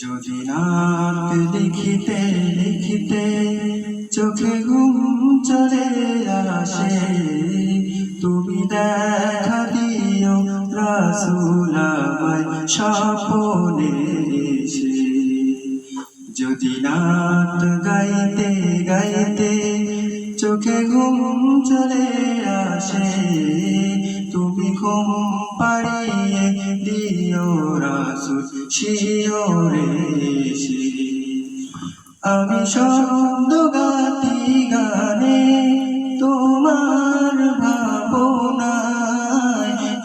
যদি রাত লিখিতে লিখিতে চোখে ঘুম চলে আসে, তুমি দেখা দিও রাসূল আমায় স্বপ্নে এসে। যদি রাত গাইতে গাইতে চোখে ঘুম চলে আসে, তুমি ঘুম পাড়িয়ে দিও রাসূল শিয়রে এসে। আমি শব্দ গাতি গানে তোমার ভাবনায়,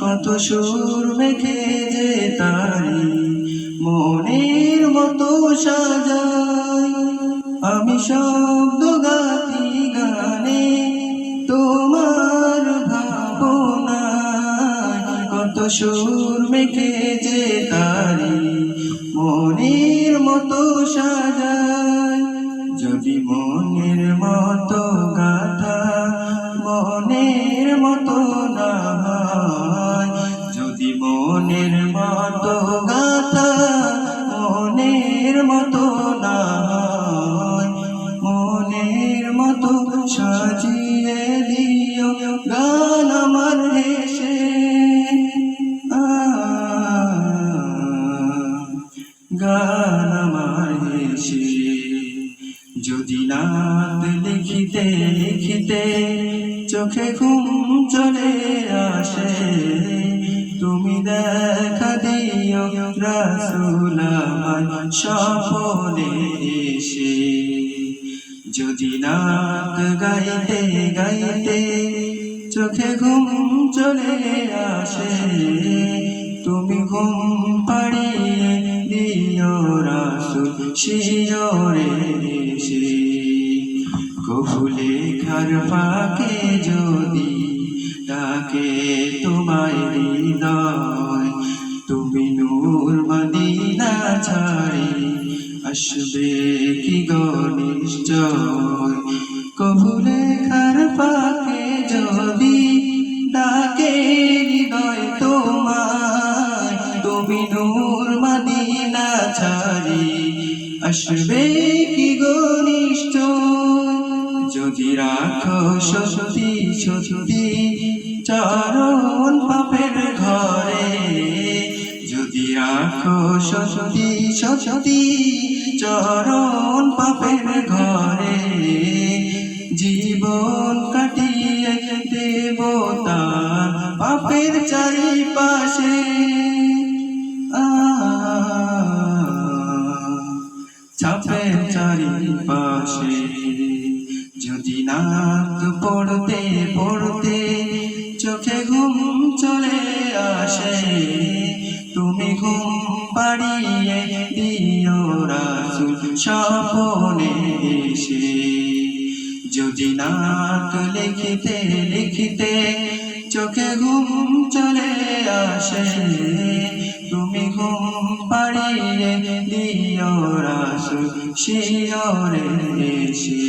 কত সুর মেখে যে তারি মনের মতো সাজাই। আমি শব্দ গাতি গানে তোমার ভাবনায়, কত সুর মেখে যে তারি মনের মতো সাজাই। যদি মনের মতো গাথা মনের মতো না হয়, যদি মনের মতো গাথা মনের মতো না হয়, মনের মতো সাজিয়ে দিও গান আমার হেসে। গান আমার হেসে। যদি রাত লিখিতে লিখিতে চোখে ঘুম চলে আসে, তুমি দেখা দিও রাসূল আমায় স্বপ্নে এসে। যদি রাত গাইতে গাইতে চোখে ঘুম চলে আসে, তুমি ঘুম পাড়িয়ে দিও রাসূল শিয়রে এসে। কভু লেখার ফাঁকে যদি ডাকে তোমায় হৃদয়, তুমি নূর মদিনা ছাড়ি আসবে কি গো নিশ্চয়। কভু লেখার ফাঁকে যদি ডাকে হৃদয় তোমায়, তুমি নূর মদিনা ছাড়ি আসবে কি গো নিশ্চয়। যদি রাখো সতী সতী চরণ পাপের ঘরে, যদি রাখো সতী সতী চরণ পাপের ঘরে, জীবন কাটিয়ে দেব তার পাপের চারিপাশে। ছাপের চারিপাশে। যদি রাত পড়তে পড়তে চোখে ঘুম চলে আসে, তুমি ঘুম পাড়িয়ে দিও রাসূল স্বপ্নে এসে। যদি রাত লিখিতে লিখিতে চোখে ঘুম চলে আসে, তুমি ঘুম পাড়িয়ে দিও রাসূল শিয়রে এসে।